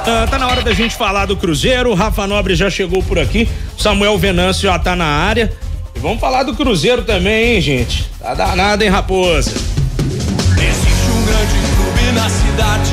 Tá na hora da gente falar do Cruzeiro. O Rafa Nobre já chegou por aqui, Samuel Venâncio já tá na área. E vamos falar do Cruzeiro também, hein, gente? Tá danado, hein, Raposa? Existe um grande clube na cidade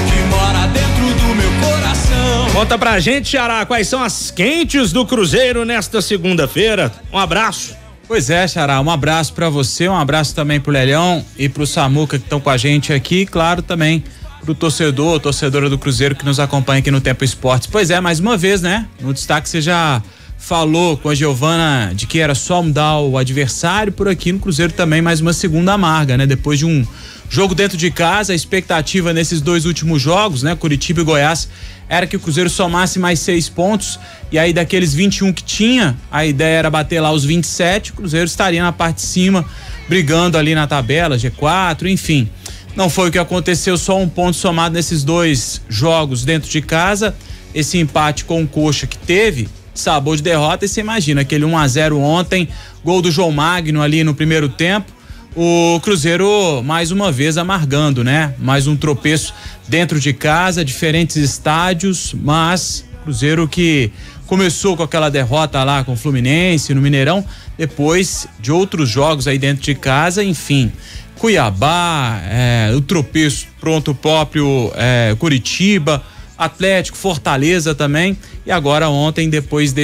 que mora dentro do meu coração. Conta pra gente, Xará, quais são as quentes do Cruzeiro nesta segunda-feira. Um abraço. Pois é, Xará, um abraço pra você, um abraço também pro Lelhão e pro Samuca que estão com a gente aqui, e claro também pro torcedora do Cruzeiro que nos acompanha aqui no Tempo Esportes. Pois é, mais uma vez, né? No destaque você já falou com a Giovana de que era só mudar o adversário, por aqui no Cruzeiro também mais uma segunda amarga, né? Depois de um jogo dentro de casa, a expectativa nesses dois últimos jogos, né? Curitiba e Goiás, era que o Cruzeiro somasse mais 6 pontos, e aí daqueles 21 que tinha, a ideia era bater lá os 27, o Cruzeiro estaria na parte de cima, brigando ali na tabela, G4, enfim. Não foi o que aconteceu, só um ponto somado nesses dois jogos dentro de casa, esse empate com o Coxa que teve sabor de derrota, e você imagina aquele 1-0 ontem, gol do João Magno ali no primeiro tempo, o Cruzeiro mais uma vez amargando, né? Mais um tropeço dentro de casa, diferentes estádios, mas Cruzeiro que começou com aquela derrota lá com o Fluminense no Mineirão, depois de outros jogos aí dentro de casa, enfim, Cuiabá, o tropeço pronto próprio, Curitiba, Atlético, Fortaleza também, e agora ontem, depois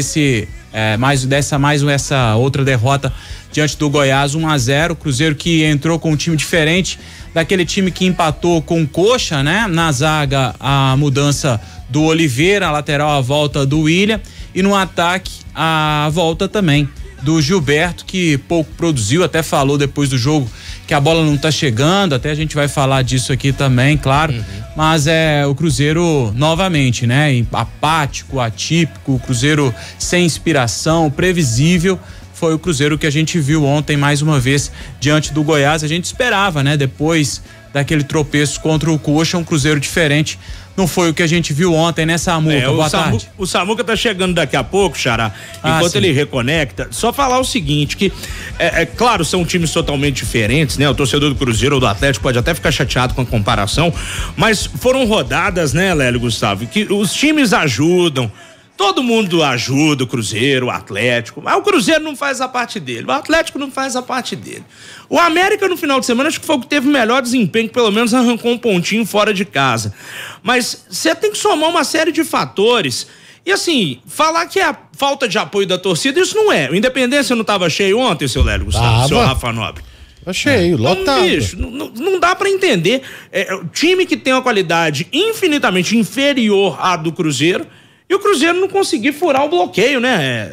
essa outra derrota diante do Goiás, 1-0, Cruzeiro que entrou com um time diferente daquele time que empatou com o Coxa, né? Na zaga, a mudança do Oliveira, a lateral, a volta do William, e no ataque, a volta também do Gilberto, que pouco produziu, até falou depois do jogo que a bola não tá chegando, até a gente vai falar disso aqui também, claro, mas o Cruzeiro novamente, né? Apático, atípico, o Cruzeiro sem inspiração, previsível, foi o Cruzeiro que a gente viu ontem mais uma vez diante do Goiás. A gente esperava, né? Depois daquele tropeço contra o Coxa, um Cruzeiro diferente. Não foi o que a gente viu ontem, né, Samuca? Boa tarde. O Samuca tá chegando daqui a pouco, Xará. Enquanto ele reconecta, só falar o seguinte, que claro, são times totalmente diferentes, né? O torcedor do Cruzeiro ou do Atlético pode até ficar chateado com a comparação, mas foram rodadas, né, Lélio, Gustavo, que os times ajudam. Todo mundo ajuda o Cruzeiro, o Atlético, mas o Cruzeiro não faz a parte dele, o Atlético não faz a parte dele. O América no final de semana acho que foi o que teve melhor desempenho, que pelo menos arrancou um pontinho fora de casa. Mas você tem que somar uma série de fatores e assim, falar que é a falta de apoio da torcida, isso não é. O Independência não estava cheio ontem, seu Lélio Gustavo, seu Rafa Nobre? Cheio, lotado. Bicho, não dá pra entender. O time que tem uma qualidade infinitamente inferior à do Cruzeiro, e o Cruzeiro não conseguir furar o bloqueio, né?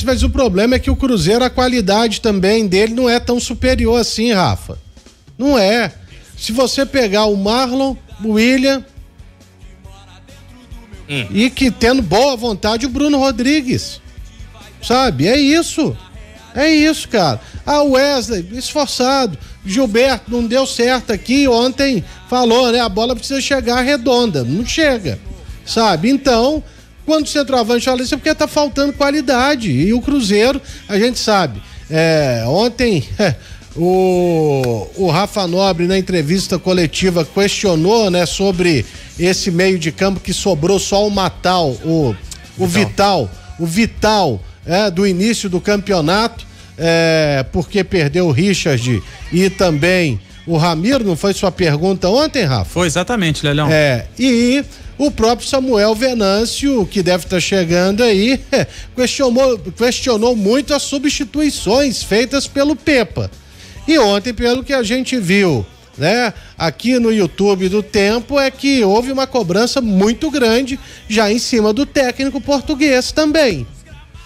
Mas o problema é que o Cruzeiro, a qualidade também dele não é tão superior assim, Rafa. Não é. Se você pegar o Marlon, o William e que tendo boa vontade o Bruno Rodrigues, sabe? É isso, cara. O Wesley, esforçado, Gilberto não deu certo aqui, ontem falou, né? A bola precisa chegar redonda, não chega, sabe? Então, quando o centroavante fala isso é porque tá faltando qualidade, e o Cruzeiro, a gente sabe, ontem o Rafa Nobre na entrevista coletiva questionou, né, sobre esse meio de campo que sobrou só o Matal, o Vital do início do campeonato, porque perdeu o Richard e também o Ramiro, não foi sua pergunta ontem, Rafa? Foi exatamente, Lelhão. E o próprio Samuel Venâncio, que deve estar chegando aí, questionou muito as substituições feitas pelo Pepa. E ontem, pelo que a gente viu, né, aqui no YouTube do Tempo, é que houve uma cobrança muito grande já em cima do técnico português também,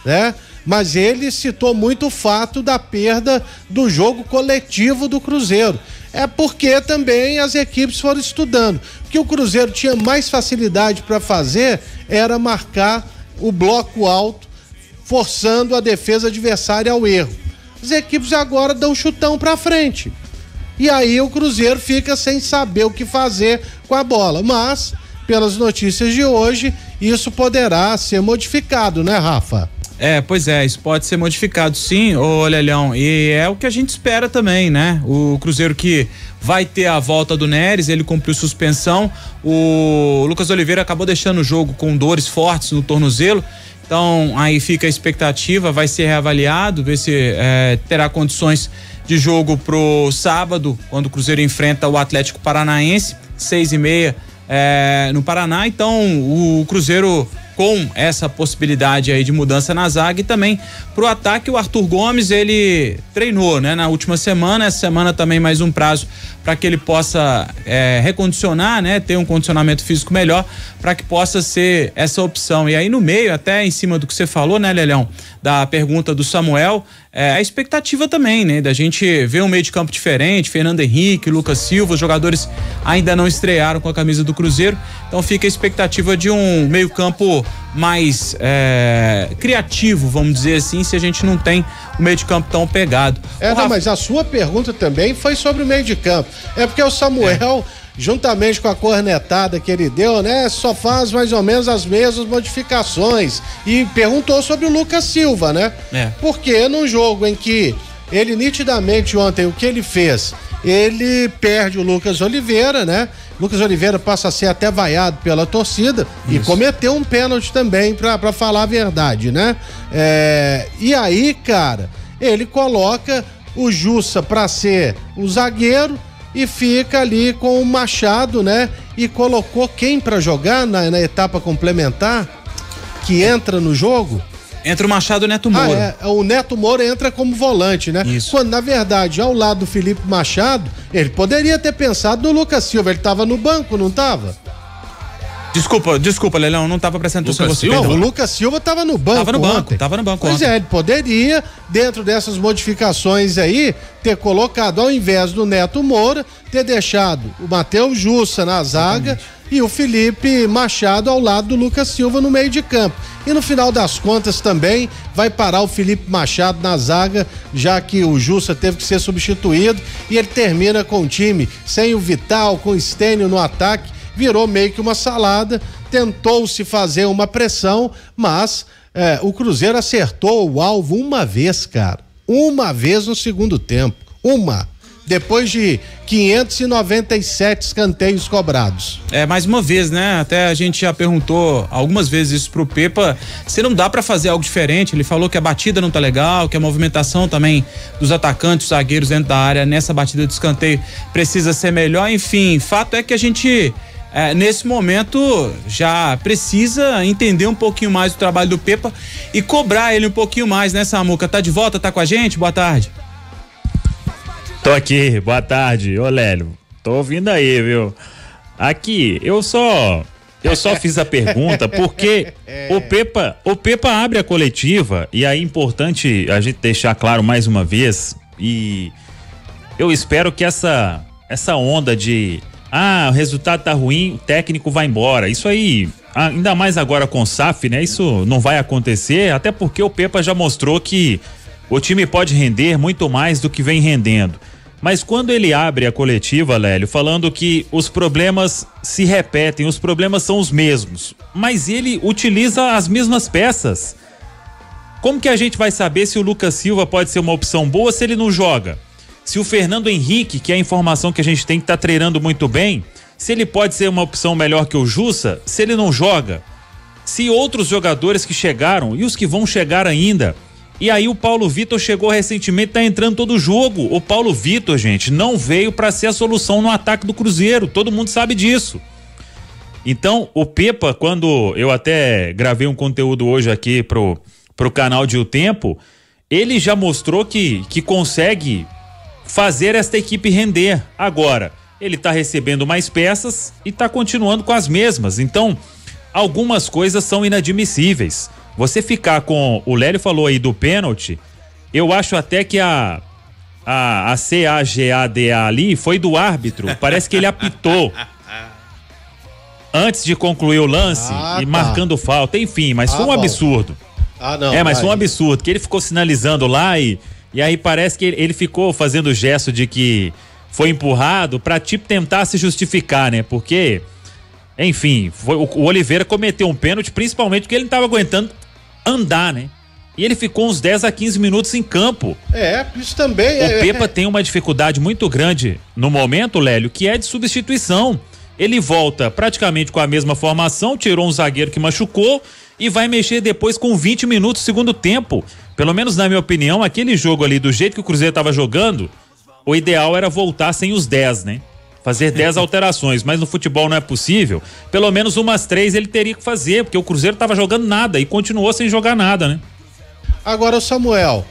né? Mas ele citou muito o fato da perda do jogo coletivo do Cruzeiro. É porque também as equipes foram estudando. O que o Cruzeiro tinha mais facilidade para fazer era marcar o bloco alto, forçando a defesa adversária ao erro. As equipes agora dão chutão para frente. E aí o Cruzeiro fica sem saber o que fazer com a bola. Mas, pelas notícias de hoje, isso poderá ser modificado, né, Rafa? Pois é, isso pode ser modificado sim, ô Lelhão, e é o que a gente espera também, né? O Cruzeiro que vai ter a volta do Neres, ele cumpriu suspensão, o Lucas Oliveira acabou deixando o jogo com dores fortes no tornozelo, então aí fica a expectativa, vai ser reavaliado, ver se terá condições de jogo pro sábado, quando o Cruzeiro enfrenta o Atlético Paranaense, 6h30 no Paraná. Então o Cruzeiro com essa possibilidade aí de mudança na zaga e também pro ataque. O Arthur Gomes, ele treinou, né, na última semana, essa semana também mais um prazo para que ele possa recondicionar, né, ter um condicionamento físico melhor para que possa ser essa opção. E aí no meio, até em cima do que você falou, né, Lelhão, da pergunta do Samuel, a expectativa também, né, da gente ver um meio de campo diferente, Fernando Henrique, Lucas Silva, os jogadores ainda não estrearam com a camisa do Cruzeiro, então fica a expectativa de um meio campo mais criativo, vamos dizer assim, se a gente não tem o meio de campo tão pegado. Mas a sua pergunta também foi sobre o meio de campo. É porque o Samuel, juntamente com a cornetada que ele deu, né, só faz mais ou menos as mesmas modificações. E perguntou sobre o Lucas Silva, né? Porque num jogo em que ele nitidamente ontem, o que ele fez? Ele perde o Lucas Oliveira, né? Lucas Oliveira passa a ser até vaiado pela torcida. Isso. E cometeu um pênalti também, pra falar a verdade, né? E aí, cara, ele coloca o Jussa pra ser o zagueiro e fica ali com o Machado, né? E colocou quem pra jogar na etapa complementar, que entra no jogo? Entra o Machado e o Neto Moura. O Neto Moura entra como volante, né? Isso. Quando, na verdade, ao lado do Felipe Machado, ele poderia ter pensado no Lucas Silva. Ele tava no banco, não tava? Desculpa, Lelão, não tava prestando atenção em você. Não, o Lucas Silva tava no banco. Tava no banco. Pois ontem. ele poderia, dentro dessas modificações aí, ter colocado, ao invés do Neto Moura, ter deixado o Matheus Jussa na zaga e o Felipe Machado ao lado do Lucas Silva no meio de campo. E no final das contas também vai parar o Felipe Machado na zaga, já que o Jussa teve que ser substituído, e ele termina com o time sem o Vital, com o Stênio no ataque. Virou meio que uma salada, tentou-se fazer uma pressão, mas o Cruzeiro acertou o alvo uma vez, cara. Uma vez no segundo tempo. Depois de 597 escanteios cobrados. Mais uma vez, né? Até a gente já perguntou algumas vezes isso pro Pepa, se não dá pra fazer algo diferente. Ele falou que a batida não tá legal, que a movimentação também dos atacantes, zagueiros dentro da área nessa batida de escanteio precisa ser melhor. Enfim, fato é que a gente nesse momento já precisa entender um pouquinho mais o trabalho do Pepa e cobrar ele um pouquinho mais, né, Samuca? Tá de volta, tá com a gente? Boa tarde. Tô aqui, boa tarde. Ô Lélio, tô ouvindo aí, viu? Aqui, eu só fiz a pergunta porque o Pepa abre a coletiva, e aí é importante a gente deixar claro mais uma vez, e eu espero que essa onda de o resultado tá ruim, o técnico vai embora, isso aí, ainda mais agora com o SAF, né? Isso não vai acontecer, até porque o Pepa já mostrou que o time pode render muito mais do que vem rendendo. Mas quando ele abre a coletiva, Lélio, falando que os problemas se repetem, os problemas são os mesmos, mas ele utiliza as mesmas peças. Como que a gente vai saber se o Lucas Silva pode ser uma opção boa se ele não joga? Se o Fernando Henrique, que é a informação que a gente tem, que tá treinando muito bem, se ele pode ser uma opção melhor que o Jussa, se ele não joga? Se outros jogadores que chegaram e os que vão chegar ainda. E aí o Paulo Vitor chegou recentemente, tá entrando todo o jogo. O Paulo Vitor, gente, não veio para ser a solução no ataque do Cruzeiro, todo mundo sabe disso. Então, o Pepa, quando eu até gravei um conteúdo hoje aqui pro canal de O Tempo, ele já mostrou que consegue fazer esta equipe render. Agora, ele tá recebendo mais peças e tá continuando com as mesmas. Então, algumas coisas são inadmissíveis. Você ficar com, o Lélio falou aí do pênalti, eu acho até que a CAGADA ali foi do árbitro, parece que ele apitou antes de concluir o lance e marcando falta, enfim, mas foi um absurdo. Mas foi um absurdo, que ele ficou sinalizando lá e aí parece que ele ficou fazendo o gesto de que foi empurrado pra tipo tentar se justificar, né? Porque, enfim, o Oliveira cometeu um pênalti, principalmente porque ele não tava aguentando andar, né? E ele ficou uns 10 a 15 minutos em campo. Isso também O Pepa tem uma dificuldade muito grande no momento, Lélio, que é de substituição. Ele volta praticamente com a mesma formação, tirou um zagueiro que machucou e vai mexer depois com 20 minutos do segundo tempo. Pelo menos na minha opinião, aquele jogo ali, do jeito que o Cruzeiro estava jogando, o ideal era voltar sem os 10, né? Fazer 10 alterações, mas no futebol não é possível. Pelo menos umas 3 ele teria que fazer, porque o Cruzeiro estava jogando nada e continuou sem jogar nada, né? Agora, o Samuel,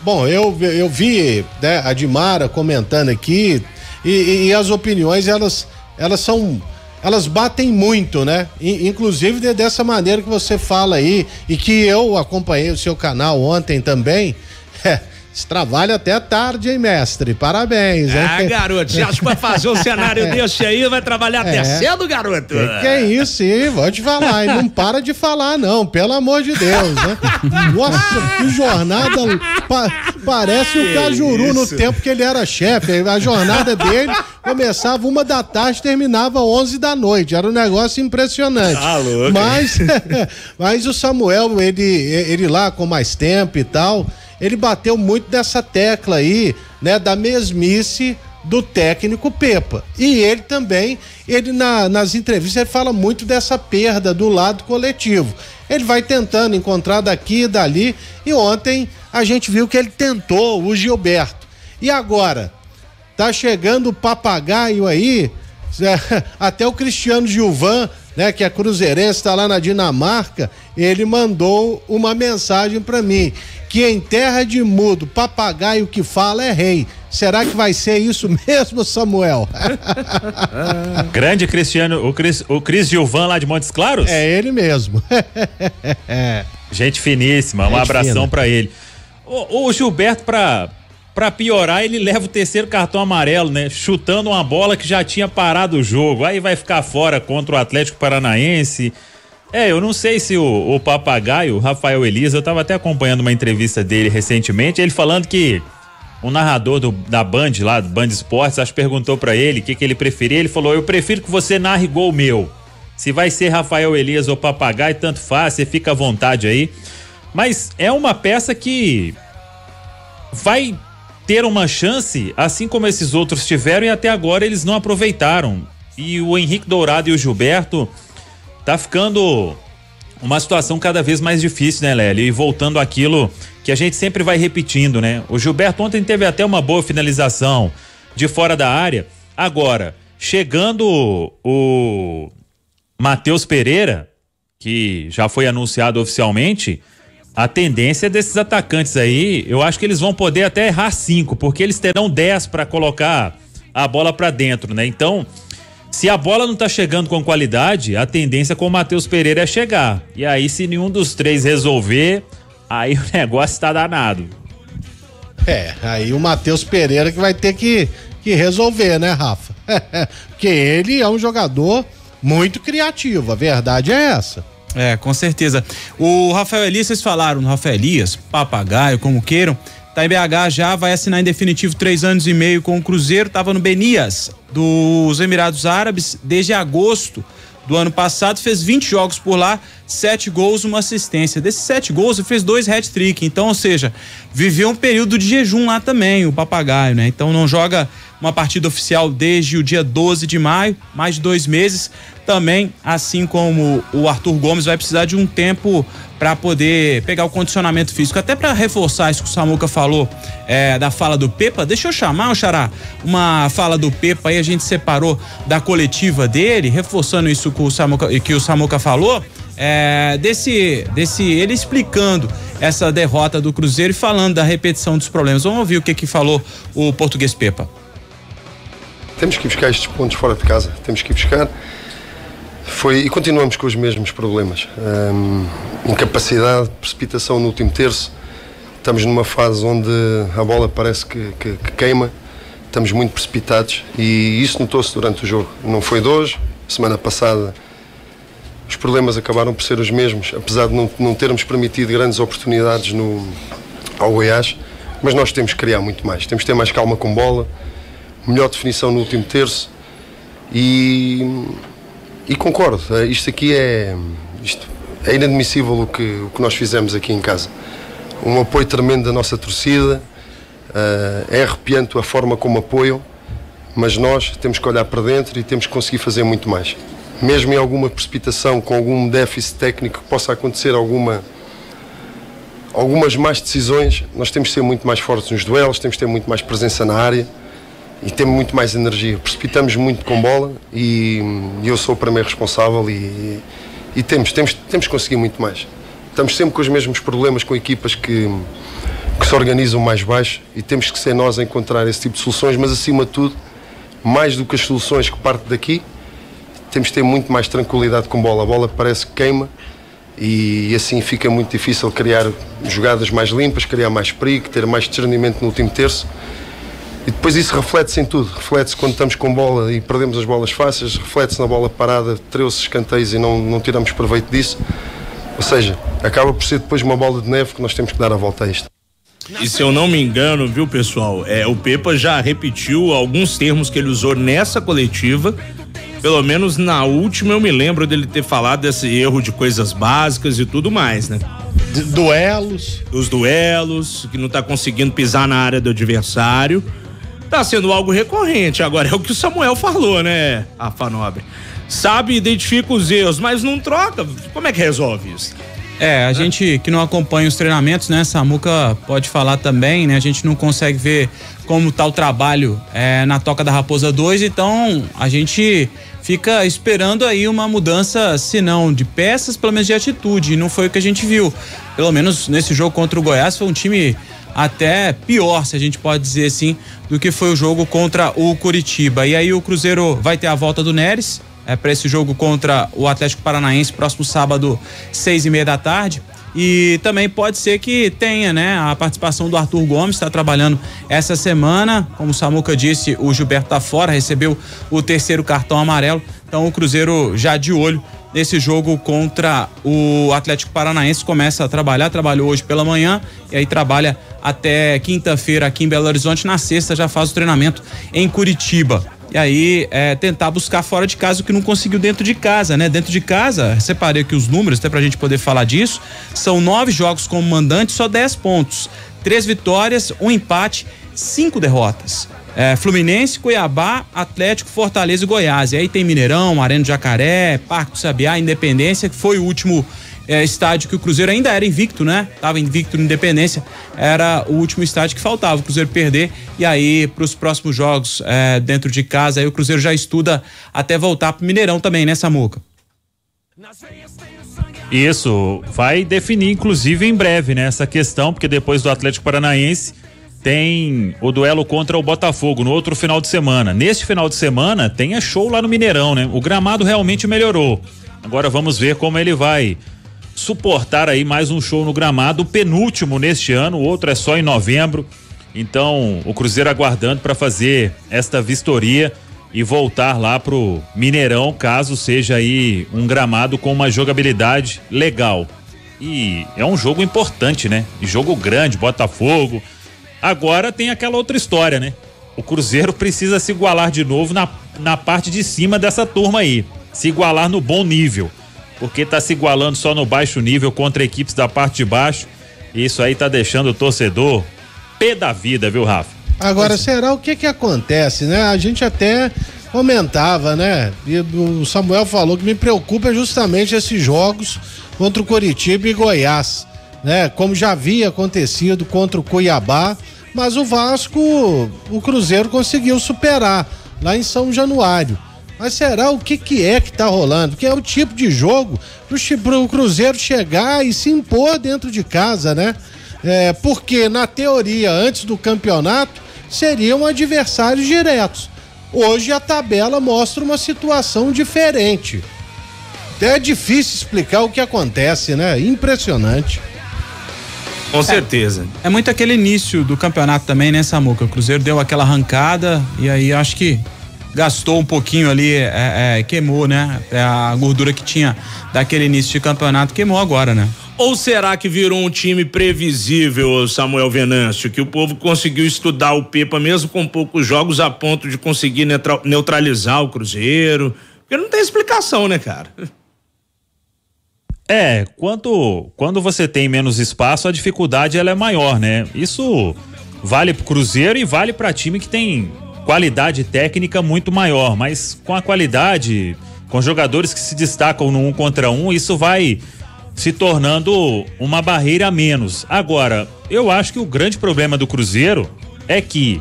bom, eu vi, né, a Dimara comentando aqui e as opiniões, elas batem muito, né? Inclusive dessa maneira que você fala aí e que eu acompanhei o seu canal ontem também. Você trabalha até tarde, hein, mestre? Parabéns, hein? Garoto, você acha que pra fazer um cenário desse aí vai trabalhar até cedo, garoto? Que é isso, hein? Vou te falar, e não para de falar, não, pelo amor de Deus, né? Nossa, que jornada, parece o Cajuru no tempo que ele era chefe. A jornada dele começava 1 da tarde, terminava 11 da noite, era um negócio impressionante. Louco. Mas o Samuel, ele lá com mais tempo e tal, ele bateu muito dessa tecla aí, né, da mesmice do técnico Pepa. E ele também, nas entrevistas, ele fala muito dessa perda do lado coletivo. Ele vai tentando encontrar daqui e dali, e ontem a gente viu que ele tentou o Gilberto. E agora, tá chegando o papagaio aí, até o Cristiano Gilvan, né, que é cruzeirense, tá lá na Dinamarca, ele mandou uma mensagem para mim, que em terra de mudo, papagaio que fala é rei. Será que vai ser isso mesmo, Samuel? Grande Cristiano, o Cris Gilvan lá de Montes Claros? É ele mesmo. Gente finíssima, um abração para ele. O Gilberto, pra piorar, ele leva o 3º cartão amarelo, né? Chutando uma bola que já tinha parado o jogo. Aí vai ficar fora contra o Atlético Paranaense. Eu não sei se o papagaio, Rafael Elias, eu tava até acompanhando uma entrevista dele recentemente, ele falando que o narrador da Band lá, do Band Esportes, acho que perguntou pra ele o que ele preferia. Ele falou: eu prefiro que você narre gol meu. Se vai ser Rafael Elias ou papagaio, tanto faz, você fica à vontade aí. Mas é uma peça que vai ter uma chance, assim como esses outros tiveram, e até agora eles não aproveitaram. E o Henrique Dourado e o Gilberto tá ficando uma situação cada vez mais difícil, né, Lélio? E voltando àquilo que a gente sempre vai repetindo, né? O Gilberto ontem teve até uma boa finalização de fora da área. Agora, chegando o Matheus Pereira, que já foi anunciado oficialmente, a tendência desses atacantes aí, eu acho que eles vão poder até errar 5, porque eles terão 10 para colocar a bola para dentro, né? Então, se a bola não tá chegando com qualidade, a tendência com o Matheus Pereira é chegar. E aí, se nenhum dos 3 resolver, aí o negócio tá danado. Aí o Matheus Pereira que vai ter que resolver, né, Rafa? Porque ele é um jogador muito criativo, a verdade é essa. Com certeza. O Rafael Elias, vocês falaram no Rafael Elias, papagaio, como queiram, tá em BH já, vai assinar em definitivo 3 anos e meio com o Cruzeiro, tava no Benias dos Emirados Árabes desde agosto do ano passado, fez 20 jogos por lá, 7 gols, 1 assistência. Desses 7 gols, ele fez 2 hat-trick, então, ou seja, viveu um período de jejum lá também, o papagaio, né? Então não joga uma partida oficial desde o dia 12 de maio, mais de 2 meses. Também, assim como o Arthur Gomes, vai precisar de um tempo para poder pegar o condicionamento físico. Até para reforçar isso que o Samuca falou, da fala do Pepa, deixa eu chamar, o Xará, uma fala do Pepa aí, a gente separou da coletiva dele, reforçando isso que o Samuca falou, ele explicando essa derrota do Cruzeiro e falando da repetição dos problemas. Vamos ouvir o que falou o português Pepa. Temos que ir buscar estes pontos fora de casa, temos que ir buscar. E continuamos com os mesmos problemas. Incapacidade, precipitação no último terço. Estamos numa fase onde a bola parece que queima. Estamos muito precipitados e isso notou-se durante o jogo. Não foi de hoje. Semana passada os problemas acabaram por ser os mesmos, apesar de não termos permitido grandes oportunidades ao Goiás. Mas nós temos que criar muito mais. Temos que ter mais calma com bola, melhor definição no último terço e concordo, isto aqui É inadmissível o que nós fizemos aqui em casa. Um apoio tremendo da nossa torcida, é arrepiante a forma como apoiam, mas nós temos que olhar para dentro e temos que conseguir fazer muito mais. Mesmo em alguma precipitação, com algum déficit técnico que possa acontecer, algumas más decisões, nós temos que ser muito mais fortes nos duelos, temos que ter muito mais presença na área e temos muito mais energia. Precipitamos muito com bola e eu sou o primeiro responsável e temos que conseguir muito mais. Estamos sempre com os mesmos problemas com equipas que se organizam mais baixo e temos que ser nós a encontrar esse tipo de soluções, mas acima de tudo, mais do que as soluções que partem daqui, temos que ter muito mais tranquilidade com bola. A bola parece que queima e assim fica muito difícil criar jogadas mais limpas, criar mais perigo, ter mais discernimento no último terço. E depois isso reflete-se em tudo. Reflete-se quando estamos com bola e perdemos as bolas fáceis, reflete-se na bola parada, 13 escanteios e não tiramos proveito disso. Ou seja, acaba por ser depois uma bola de neve que nós temos que dar a volta a isto. E se eu não me engano, viu, pessoal, o Pepa já repetiu alguns termos que ele usou nessa coletiva. Pelo menos na última eu me lembro dele ter falado desse erro de coisas básicas e tudo mais, né? Duelos. Os duelos, que não tá conseguindo pisar na área do adversário. Tá sendo algo recorrente. Agora é o que o Samuel falou, né, Rafa Nobre? Sabe, identifica os erros, mas não troca. Como é que resolve isso? A gente que não acompanha os treinamentos, né, Samuca pode falar também, né, a gente não consegue ver como tá o trabalho na Toca da Raposa 2, então a gente fica esperando aí uma mudança, se não de peças, pelo menos de atitude, e não foi o que a gente viu. Pelo menos nesse jogo contra o Goiás foi um time até pior, se a gente pode dizer assim, do que foi o jogo contra o Curitiba. E aí o Cruzeiro vai ter a volta do Neres, para esse jogo contra o Atlético Paranaense, próximo sábado, 6:30 da tarde. E também pode ser que tenha, né, a participação do Arthur Gomes, está trabalhando essa semana. Como o Samuca disse, o Gilberto tá fora, recebeu o 3º cartão amarelo. Então o Cruzeiro já de olho nesse jogo contra o Atlético Paranaense, começa a trabalhar, trabalhou hoje pela manhã e aí trabalha até quinta-feira aqui em Belo Horizonte. Na sexta já faz o treinamento em Curitiba. E aí tentar buscar fora de casa o que não conseguiu dentro de casa, né? Dentro de casa, separei aqui os números até pra gente poder falar disso, são 9 jogos como mandante, só 10 pontos, 3 vitórias, 1 empate, 5 derrotas. Fluminense, Cuiabá, Atlético, Fortaleza e Goiás. E aí tem Mineirão, Arena do Jacaré, Parque do Sabiá, Independência, que foi o último estádio que o Cruzeiro ainda era invicto, né? Tava invicto no Independência, era o último estádio que faltava o Cruzeiro perder. E aí pros próximos jogos dentro de casa, aí o Cruzeiro já estuda até voltar pro Mineirão também, né, Samuca? Isso, vai definir inclusive em breve, né, essa questão, porque depois do Atlético Paranaense tem o duelo contra o Botafogo no outro final de semana. Neste final de semana tem show lá no Mineirão, né? O gramado realmente melhorou. Agora vamos ver como ele vai suportar aí mais um show no gramado, o penúltimo neste ano, o outro é só em novembro. Então o Cruzeiro aguardando para fazer esta vistoria e voltar lá pro Mineirão, caso seja aí um gramado com uma jogabilidade legal. E é um jogo importante, né? Jogo grande, Botafogo. Agora tem aquela outra história, né? O Cruzeiro precisa se igualar de novo na parte de cima dessa turma aí, se igualar no bom nível, porque tá se igualando só no baixo nível contra equipes da parte de baixo. Isso aí tá deixando o torcedor pé da vida, viu, Rafa? Agora, será o que acontece, né? A gente até comentava, né? E o Samuel falou que me preocupa justamente esses jogos contra o Curitiba e Goiás, né? Como já havia acontecido contra o Cuiabá, mas o Vasco, o Cruzeiro conseguiu superar lá em São Januário. Mas será o que tá rolando? Que é o tipo de jogo pro Cruzeiro chegar e se impor dentro de casa, né? Porque na teoria, antes do campeonato, seriam adversários diretos. Hoje a tabela mostra uma situação diferente. É difícil explicar o que acontece, né? Impressionante. Com certeza. É muito aquele início do campeonato também, né, Samuca? O Cruzeiro deu aquela arrancada e aí acho que gastou um pouquinho ali, queimou, né? A gordura que tinha daquele início de campeonato queimou agora, né? Ou será que virou um time previsível, Samuel Venâncio, que o povo conseguiu estudar o Pepa mesmo com poucos jogos a ponto de conseguir neutralizar o Cruzeiro? Porque não tem explicação, né, cara? Quando você tem menos espaço, a dificuldade ela é maior, né? Isso vale pro Cruzeiro e vale para time que tem qualidade técnica muito maior, mas com a qualidade, com jogadores que se destacam no 1 contra 1, isso vai se tornando uma barreira a menos. Agora, eu acho que o grande problema do Cruzeiro é que,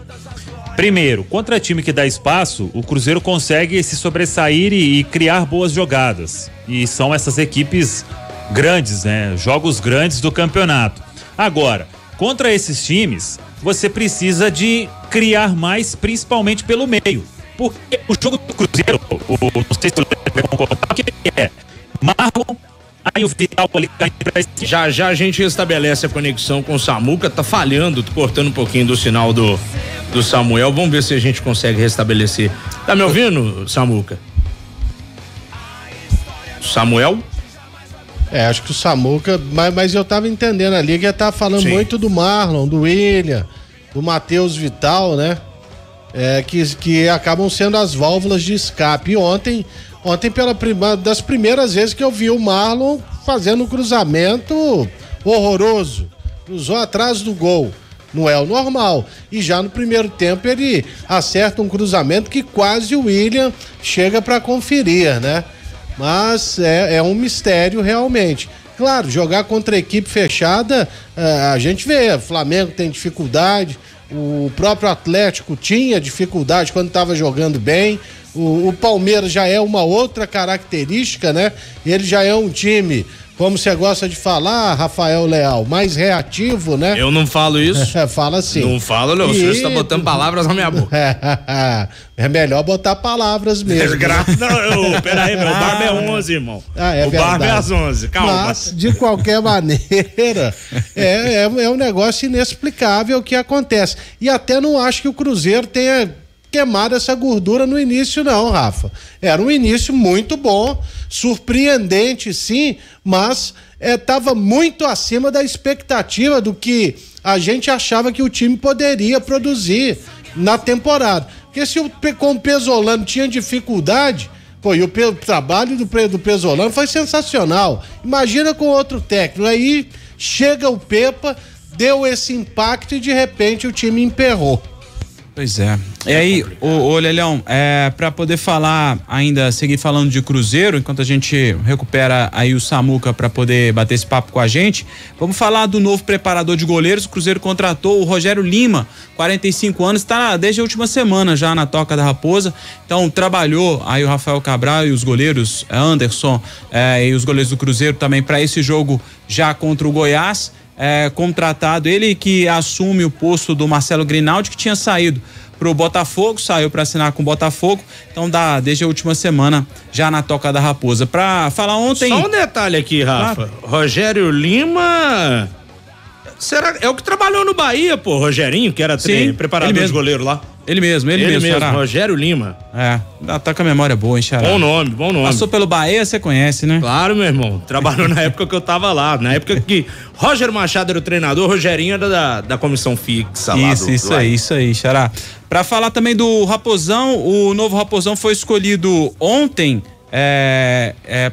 primeiro, contra time que dá espaço, o Cruzeiro consegue se sobressair e criar boas jogadas. E são essas equipes grandes, né? Jogos grandes do campeonato. Agora, contra esses times, você precisa de criar mais, principalmente pelo meio. Porque o jogo do Cruzeiro, não sei se você vai concordar, o que é? Marlon, aí o Vital ali cai pra esquerda. Já a gente estabelece a conexão com o Samuca, tá falhando, cortando um pouquinho do sinal do Samuel. Vamos ver se a gente consegue restabelecer. Tá me ouvindo, Samuca? Samuel? Acho que o Samuca, mas eu tava entendendo ali que ele tava falando muito do Marlon, do William, do Matheus Vital, né? Que acabam sendo as válvulas de escape. E ontem das primeiras vezes que eu vi o Marlon fazendo um cruzamento horroroso. Cruzou atrás do gol. Não é o normal. E já no primeiro tempo ele acerta um cruzamento que quase o William chega para conferir, né? Mas é um mistério realmente. Claro, jogar contra a equipe fechada, a gente vê, o Flamengo tem dificuldade, o próprio Atlético tinha dificuldade quando estava jogando bem, o Palmeiras já é uma outra característica, né? Ele já é um time, como você gosta de falar, Rafael Leal, mais reativo, né? Eu não falo isso. Fala sim. Não falo, não. O senhor está botando palavras na minha boca. É melhor botar palavras mesmo. Peraí, meu, o Barba é 11, irmão. É o Barba é às 11, calma. Mas, de qualquer maneira, é um negócio inexplicável o que acontece. E até não acho que o Cruzeiro tenha queimado essa gordura no início não, Rafa. Era um início muito bom, surpreendente sim, mas estava muito acima da expectativa do que a gente achava que o time poderia produzir na temporada. Porque se com o Pesolano tinha dificuldade, e o trabalho do Pesolano foi sensacional. Imagina com outro técnico, aí chega o Pepa, deu esse impacto e de repente o time emperrou. Pois é. E aí, ô Lelhão, pra poder falar, ainda seguir falando de Cruzeiro, enquanto a gente recupera aí o Samuca pra poder bater esse papo com a gente, vamos falar do novo preparador de goleiros. O Cruzeiro contratou o Rogério Lima, 45 anos, tá desde a última semana já na Toca da Raposa, então trabalhou aí o Rafael Cabral e os goleiros, Anderson, e os goleiros do Cruzeiro também pra esse jogo já contra o Goiás. Contratado, ele que assume o posto do Marcelo Grinaldi, que tinha saído pro Botafogo, saiu para assinar com o Botafogo, então desde a última semana já na Toca da Raposa. Pra falar ontem... Só um detalhe aqui, Rafa, Rogério Lima é o que trabalhou no Bahia, pô, Rogerinho, que era preparador de goleiro lá. Ele mesmo, Rogério Lima. Tá com a memória boa, hein, Xará? Bom nome. Passou pelo Bahia, você conhece, né? Claro, meu irmão. Trabalhou na época que eu tava lá. Na época que Roger Machado era o treinador, Rogerinho era da comissão fixa lá. Isso aí, Xará. Pra falar também do Raposão, o novo Raposão foi escolhido ontem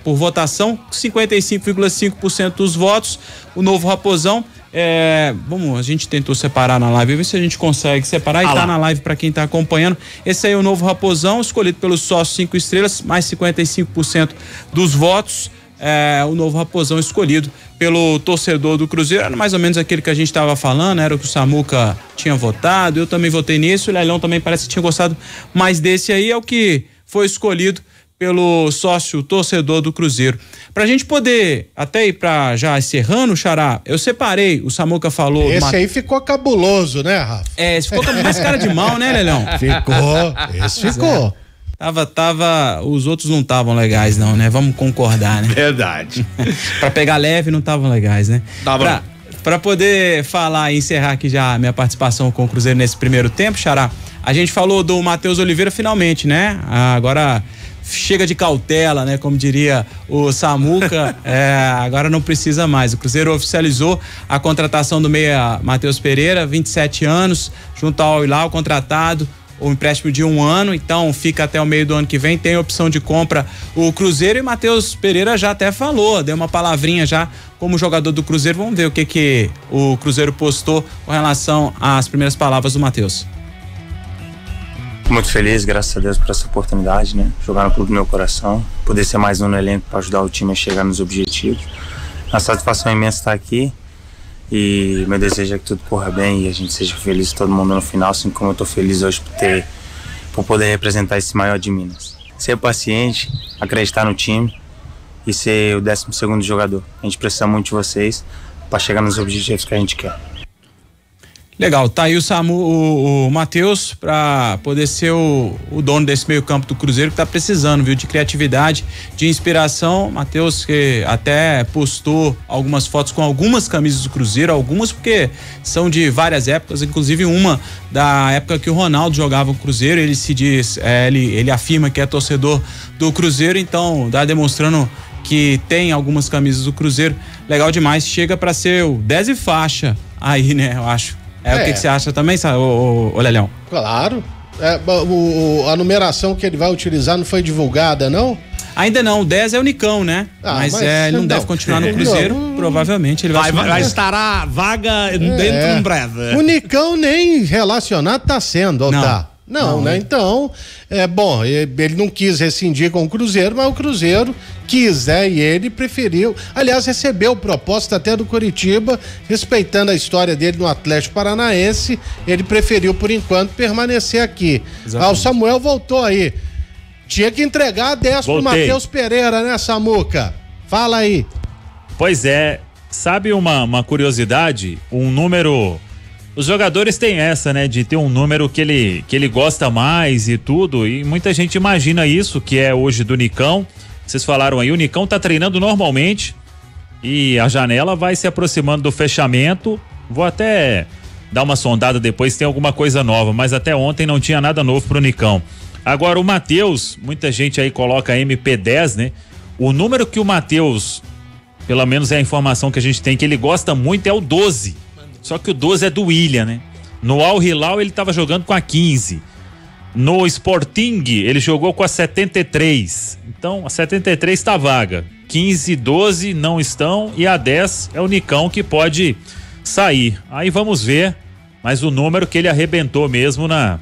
por votação, 55,5% dos votos. O novo Raposão. A gente tentou separar na live, ver se a gente consegue separar e tá na live pra quem tá acompanhando. Esse aí é o novo Raposão, escolhido pelos sócios 5 estrelas, mais 55% dos votos. O novo Raposão escolhido pelo torcedor do Cruzeiro, era mais ou menos aquele que a gente tava falando, era o que o Samuca tinha votado, eu também votei nisso, o Lelhão também parece que tinha gostado mais desse aí, é o que foi escolhido pelo sócio torcedor do Cruzeiro. Pra gente poder até ir pra já encerrando, Xará, eu separei, o Samuca falou... Esse aí ficou cabuloso, né, Rafa? Esse ficou com mais cara de mal, né, Lelhão? Ficou. Os outros não estavam legais não, né? Vamos concordar, né? Verdade. Pra pegar leve não estavam legais, né? Pra poder falar e encerrar aqui já a minha participação com o Cruzeiro nesse primeiro tempo, Xará, a gente falou do Matheus Oliveira finalmente, né? Agora... chega de cautela, né? Como diria o Samuca, agora não precisa mais. O Cruzeiro oficializou a contratação do meia Matheus Pereira, 27 anos, junto ao Hilal, contratado. o empréstimo de 1 ano, então fica até o meio do ano que vem, tem opção de compra o Cruzeiro, e Matheus Pereira já até falou, deu uma palavrinha já como jogador do Cruzeiro. Vamos ver o que o Cruzeiro postou com relação às primeiras palavras do Matheus. Muito feliz, graças a Deus, por essa oportunidade, né? Jogar no clube do meu coração, poder ser mais um no elenco para ajudar o time a chegar nos objetivos. A satisfação imensa estar aqui, e meu desejo é que tudo corra bem e a gente seja feliz todo mundo no final, assim como eu estou feliz hoje por poder representar esse maior de Minas. Ser paciente, acreditar no time e ser o 12º jogador. A gente precisa muito de vocês para chegar nos objetivos que a gente quer. Legal, tá aí o Matheus para poder ser o dono desse meio campo do Cruzeiro, que tá precisando, viu, de criatividade, de inspiração. Matheus, que até postou algumas fotos com algumas camisas do Cruzeiro, algumas porque são de várias épocas, inclusive uma da época que o Ronaldo jogava o Cruzeiro. Ele se diz, ele afirma que é torcedor do Cruzeiro, então dá demonstrando que tem algumas camisas do Cruzeiro. Legal demais, chega para ser o 10 e faixa aí, né, eu acho. O que você acha também, ô Lelhão? Claro. A numeração que ele vai utilizar não foi divulgada, não? Ainda não, o 10 é o Nicão, né? Mas ele não deve continuar no Cruzeiro, provavelmente ele vai estar a vaga dentro em breve. O Nicão nem relacionado tá sendo, ou tá? Não, né? Então, bom, ele não quis rescindir com o Cruzeiro, mas o Cruzeiro quis, né? E ele preferiu, aliás, recebeu proposta até do Coritiba, respeitando a história dele no Atlético Paranaense, ele preferiu, por enquanto, permanecer aqui. O Samuel voltou aí. Tinha que entregar a 10 pro Matheus Pereira, né, Samuca? Fala aí. Pois é, sabe uma curiosidade? Um número... Os jogadores têm essa, né, de ter um número que ele gosta mais e tudo, e muita gente imagina isso, que é hoje do Nicão. Vocês falaram aí, o Nicão tá treinando normalmente e a janela vai se aproximando do fechamento. Vou até dar uma sondada depois se tem alguma coisa nova, mas até ontem não tinha nada novo pro Nicão. Agora o Matheus, muita gente aí coloca MP10, né? O número que o Matheus, pelo menos é a informação que a gente tem, que ele gosta muito, é o 12. Só que o 12 é do William, né? No Al Hilal ele tava jogando com a 15. No Sporting ele jogou com a 73. Então a 73 tá vaga. 15 e 12 não estão, e a 10 é o Nicão que pode sair. Aí vamos ver, mas o número que ele arrebentou mesmo na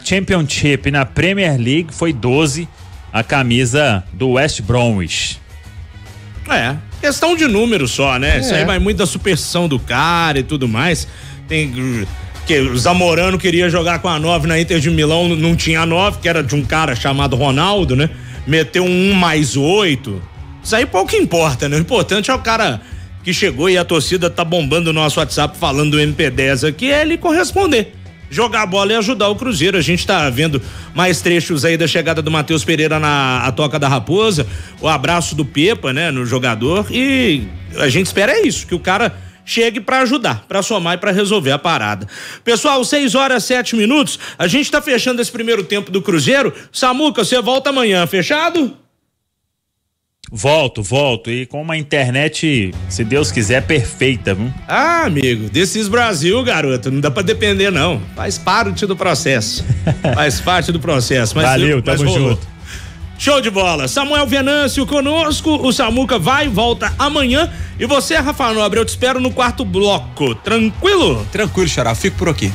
Championship, na Premier League, foi 12, a camisa do West Bromwich. Questão de número só, né? Isso aí vai muito da superstição do cara e tudo mais. Tem que o Zamorano queria jogar com a 9 na Inter de Milão, não tinha a 9, que era de um cara chamado Ronaldo, né? Meteu um 1 mais 8. Isso aí pouco importa, né? O importante é o cara que chegou e a torcida tá bombando o nosso WhatsApp falando do MP10 aqui, é ele corresponder. Jogar a bola e ajudar o Cruzeiro. A gente tá vendo mais trechos aí da chegada do Matheus Pereira na Toca da Raposa, o abraço do Pepa, né, no jogador, e a gente espera isso, que o cara chegue pra ajudar, pra somar e pra resolver a parada. Pessoal, 6h07, a gente tá fechando esse primeiro tempo do Cruzeiro. Samuca, você volta amanhã, fechado? Volto, e com uma internet, se Deus quiser, perfeita, viu? Amigo, This is Brasil, garoto, não dá pra depender não, faz parte do processo, mas valeu, tamo junto. Show de bola, Samuel Venâncio conosco, o Samuca vai e volta amanhã, e você, Rafa Nobre, eu te espero no quarto bloco, tranquilo? Tranquilo, Xará, fico por aqui.